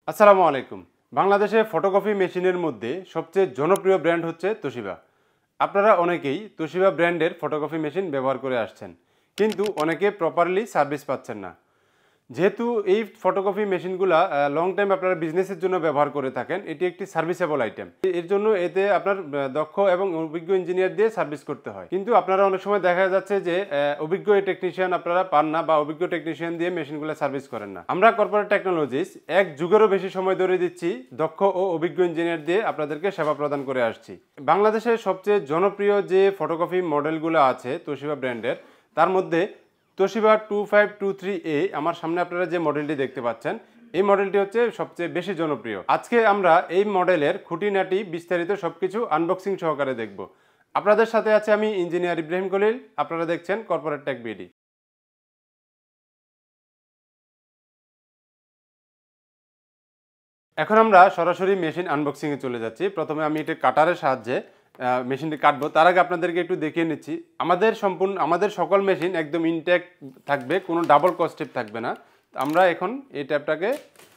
আসসালামু আলাইকুম। বাংলাদেশে ফটোকপি মেশিনের মধ্যে সবচেয়ে জনপ্রিয় ব্র্যান্ড হচ্ছে তোশিবা। আপনারা অনেকেই তোশিবা ব্র্যান্ডের ফটোকপি মেশিন ব্যবহার করে আসছেন, কিন্তু অনেকে প্রপারলি সার্ভিস পাচ্ছেন না। যেহেতু এই ফটোকপি মেশিনগুলা লং টাইম আপনারা বিজনেসের জন্য ব্যবহার করে থাকেন, এটি একটি সার্ভিসেবল আইটেম। এর জন্য এতে আপনার দক্ষ এবং অভিজ্ঞ ইঞ্জিনিয়ার দিয়ে সার্ভিস করতে হয়। কিন্তু আপনারা অনেক সময় দেখা যাচ্ছে যে অভিজ্ঞ টেকনিশিয়ান আপনারা পান না বা অভিজ্ঞ টেকনিশিয়ান দিয়ে মেশিনগুলো সার্ভিস করেন না। আমরা কর্পোরেট টেকনোলজিস এক যুগেরও বেশি সময় ধরে দিচ্ছি দক্ষ ও অভিজ্ঞ ইঞ্জিনিয়ার দিয়ে আপনাদেরকে সেবা প্রদান করে আসছি। বাংলাদেশের সবচেয়ে জনপ্রিয় যে ফটোকপি মডেলগুলো আছে তোশিবা ব্র্যান্ডের, তার মধ্যে তোশিবা 2523A আমার সামনে আপনারা যে মডেলটি দেখতে পাচ্ছেন, এই মডেলটি হচ্ছে সবচেয়ে বেশি জনপ্রিয়। আজকে আমরা এই মডেলের খুঁটিনাটি বিস্তারিত সবকিছু আনবক্সিং সহকারে দেখব। আপনাদের সাথে আছে আমি ইঞ্জিনিয়ার ইব্রাহিম খলিল। আপনারা দেখছেন কর্পোরেট টেক বিডি। এখন আমরা সরাসরি মেশিন আনবক্সিংয়ে চলে যাচ্ছি। প্রথমে আমি এটা কাটারের সাহায্যে মেশিনটি কাটবো। তার আগে আপনাদেরকে একটু দেখিয়ে নিচ্ছি, আমাদের সকল মেশিন একদম ইনটেক থাকবে, কোনো ডাবল কস্টেপ থাকবে না। আমরা এখন এই ট্যাপটাকে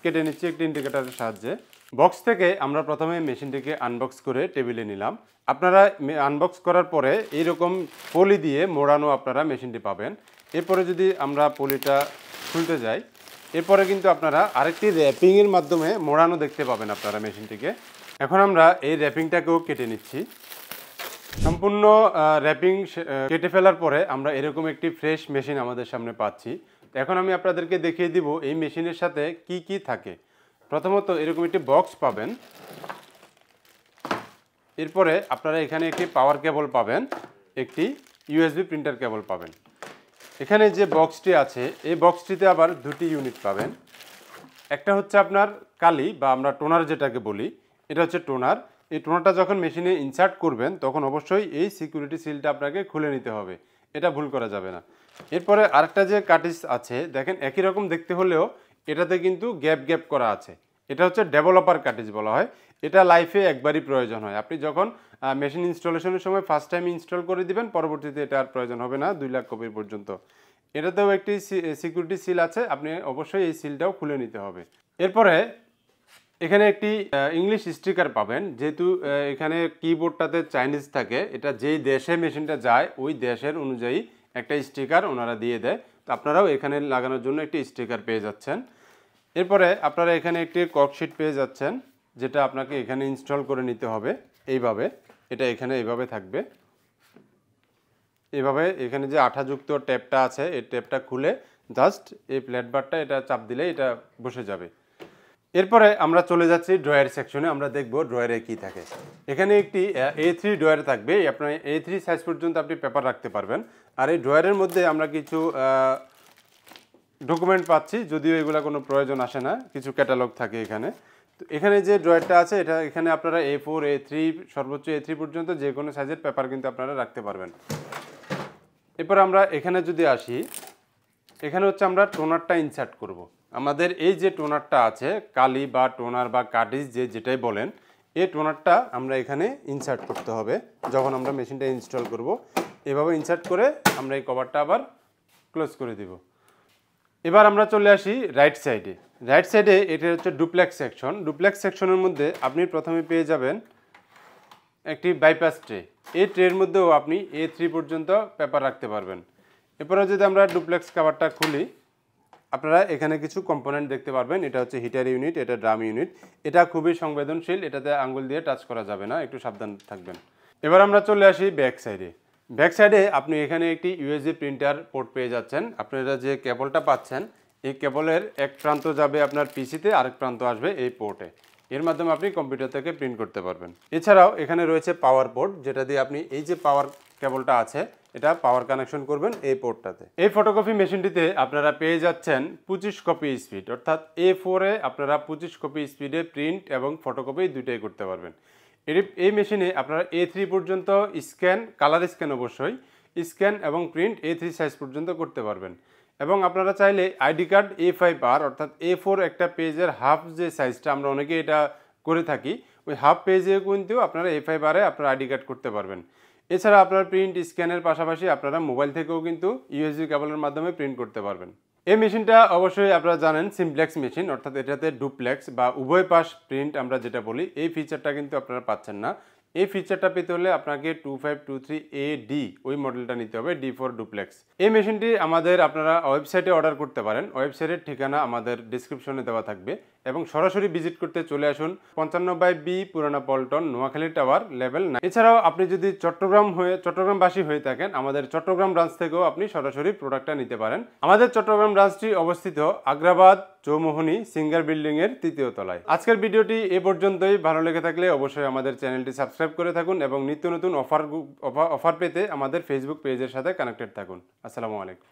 কেটে নিচ্ছি একটি ইন্ডিকেটারের সাহায্যে। বক্স থেকে আমরা প্রথমে মেশিনটিকে আনবক্স করে টেবিলে নিলাম। আপনারা আনবক্স করার পরে এইরকম পলি দিয়ে মোড়ানো আপনারা মেশিনটি পাবেন। এরপরে যদি আমরা পলিটা খুলতে যাই, এরপরে কিন্তু আপনারা আরেকটি র্যাপিংয়ের মাধ্যমে মোড়ানো দেখতে পাবেন আপনারা মেশিনটিকে। এখন আমরা এই র্যাপিংটাকেও কেটে নিচ্ছি। সম্পূর্ণ র্যাপিং কেটে ফেলার পরে আমরা এরকম একটি ফ্রেশ মেশিন আমাদের সামনে পাচ্ছি। এখন আমি আপনাদেরকে দেখিয়ে দিব এই মেশিনের সাথে কি কি থাকে। প্রথমত এরকম একটি বক্স পাবেন। এরপরে আপনারা এখানে একটি পাওয়ার কেবল পাবেন, একটি ইউএসবি প্রিন্টার কেবল পাবেন। এখানে যে বক্সটি আছে এই বক্সটিতে আবার দুটি ইউনিট পাবেন। একটা হচ্ছে আপনার কালি বা আমরা টোনার যেটাকে বলি, এটা হচ্ছে টোনার। এই টোনারটা যখন মেশিনে ইনসার্ট করবেন তখন অবশ্যই এই সিকিউরিটি সিলটা আপনাকে খুলে নিতে হবে, এটা ভুল করা যাবে না। এরপরে আরেকটা যে কাটিস আছে দেখেন, একই রকম দেখতে হলেও এটাতে কিন্তু গ্যাপ গ্যাপ করা আছে। এটা হচ্ছে ডেভেলপার কাটিস বলা হয়। এটা লাইফে একবারই প্রয়োজন হয়। আপনি যখন মেশিন ইনস্টলেশনের সময় ফার্স্ট টাইম ইনস্টল করে দিবেন, পরবর্তীতে এটা আর প্রয়োজন হবে না 2 লাখ কপির পর্যন্ত। এটাতেও একটি সিকিউরিটি সিল আছে, আপনি অবশ্যই এই সিলটাও খুলে নিতে হবে। এরপরে এখানে একটি ইংলিশ স্টিকার পাবেন। যেহেতু এখানে কিবোর্ডটাতে চাইনিজ থাকে, এটা যেই দেশে মেশিনটা যায় ওই দেশের অনুযায়ী একটা স্টিকার ওনারা দিয়ে দেয়। তো আপনারাও এখানে লাগানোর জন্য একটি স্টিকার পেয়ে যাচ্ছেন। এরপরে আপনারা এখানে একটি কর্কশিট পেয়ে যাচ্ছেন, যেটা আপনাকে এখানে ইনস্টল করে নিতে হবে। এইভাবে এটা এখানে এইভাবে থাকবে। এভাবে এখানে যে আঠাযুক্ত ট্যাপটা আছে এই ট্যাপটা খুলে জাস্ট এই প্লেট বারটা এটা চাপ দিলে এটা বসে যাবে। এরপরে আমরা চলে যাচ্ছি ড্রয়ার সেকশনে। আমরা দেখব ড্রয়ারে কি থাকে। এখানে একটি A3 ড্রয়ার থাকবে। আপনার A3 সাইজ পর্যন্ত আপনি পেপার রাখতে পারবেন। আর এই ড্রয়ারের মধ্যে আমরা কিছু ডকুমেন্ট পাচ্ছি, যদিও এগুলা কোনো প্রয়োজন আসে না, কিছু ক্যাটালগ থাকে এখানে। তো এখানে যে ড্রয়ারটা আছে এটা এখানে আপনারা A4 A3 সর্বোচ্চ A3 পর্যন্ত যে কোনো সাইজের পেপার কিন্তু আপনারা রাখতে পারবেন। এরপর আমরা এখানে যদি আসি, এখানে হচ্ছে আমরা টোনারটা ইনসার্ট করব। আমাদের এই যে টোনারটা আছে, কালি বা টোনার বা কাটিস যেটাই বলেন, এই টোনারটা আমরা এখানে ইনসার্ট করতে হবে যখন আমরা মেশিনটা ইনস্টল করব। এভাবে ইনসার্ট করে আমরা এই কভারটা আবার ক্লোজ করে দিব। এবার আমরা চলে আসি রাইট সাইডে। রাইট সাইডে এটা হচ্ছে ডুপ্লেক্স সেকশন। ডুপ্লেক্স সেকশনের মধ্যে আপনি প্রথমে পেয়ে যাবেন একটি বাইপাস ট্রে। এই ট্রের মধ্যেও আপনি A3 পর্যন্ত পেপার রাখতে পারবেন। এরপরে যদি আমরা ডুপ্লেক্স কভারটা খুলি, আপনারা এখানে কিছু কম্পোনেন্ট দেখতে পারবেন। এটা হচ্ছে হিটার ইউনিট, এটা ড্রাম ইউনিট। এটা খুবই সংবেদনশীল, এটাতে আঙ্গুল দিয়ে টাচ করা যাবে না, একটু সাবধান থাকবেন। এবার আমরা চলে আসি ব্যাক সাইডে। ব্যাক সাইডে আপনি এখানে একটি ইউএসবি প্রিন্টার পোর্ট পেয়ে যাচ্ছেন। আপনারা যে কেবলটা পাচ্ছেন এই কেবলের এক প্রান্ত যাবে আপনার পিসিতে, আরেক প্রান্ত আসবে এই পোর্টে। এর মাধ্যমে আপনি কম্পিউটার থেকে প্রিন্ট করতে পারবেন। এছাড়াও এখানে রয়েছে পাওয়ার পোর্ট, যেটা দিয়ে আপনি এই যে পাওয়ার কেবলটা আছে এটা পাওয়ার কানেকশন করবেন এই পোর্টটাতে। এই ফটোকপি মেশিনটিতে আপনারা পেয়ে যাচ্ছেন 25 কপি স্পিড, অর্থাৎ A4 এ আপনারা 25 কপি স্পিডে প্রিন্ট এবং ফটোকপি দুইটাই করতে পারবেন। এই মেশিনে আপনারা A3 পর্যন্ত স্ক্যান, কালার স্ক্যান অবশ্যই, স্ক্যান এবং প্রিন্ট A3 সাইজ পর্যন্ত করতে পারবেন। এবং আপনারা চাইলে আইডি কার্ড A5R অর্থাৎ A4 একটা পেজের হাফ যে সাইজটা আমরা অনেকে এটা করে থাকি, ওই হাফ পেজে কিন্তু আপনারা A5R এ আপনারা আইডি কার্ড করতে পারবেন। এছাড়া আপনারা প্রিন্ট স্ক্যানের পাশাপাশি আপনারা মোবাইল থেকেও কিন্তু ইউএসবি কেবলের মাধ্যমে প্রিন্ট করতে পারবেন। এই মেশিনটা অবশ্যই আপনারা জানেন সিমপ্লেক্স মেশিন, অর্থাৎ এটাতে ডুপ্লেক্স বা উভয় পাশ প্রিন্ট আমরা যেটা বলি, এই ফিচারটা কিন্তু আপনারা পাচ্ছেন না। এই ফিচারটা পেতে হলে আপনাকে 2523AD ওই মডেলটা নিতে হবে, D4 ডুপ্লেক্স। এই মেশিনটি আমাদের আপনারা ওয়েবসাইটে অর্ডার করতে পারেন, ওয়েবসাইটের ঠিকানা আমাদের ডিসক্রিপশনে দেওয়া থাকবে, এবং সরাসরি ভিজিট করতে চলে আসুন 55/B পুরানা পল্টন, নোয়াখালী টাওয়ার, লেভেল 9। এছাড়াও আপনি যদি চট্টগ্রামবাসী হয়ে থাকেন, আমাদের চট্টগ্রাম ব্রাঞ্চ থেকেও আপনি সরাসরি প্রোডাক্টটা নিতে পারেন। আমাদের চট্টগ্রাম ব্রাঞ্চটি অবস্থিত আগ্রাবাদ চৌমোহনী সিঙ্গার বিল্ডিং এর 3য় তলায়। আজকের ভিডিওটি এ পর্যন্তই। ভালো লেগে থাকলে অবশ্যই আমাদের চ্যানেলটি সাবস্ক্রাইব করে থাকুন এবং নিত্য নতুন অফার পেতে আমাদের ফেসবুক পেজের সাথে কানেক্টেড থাকুন। আসসালামু আলাইকুম।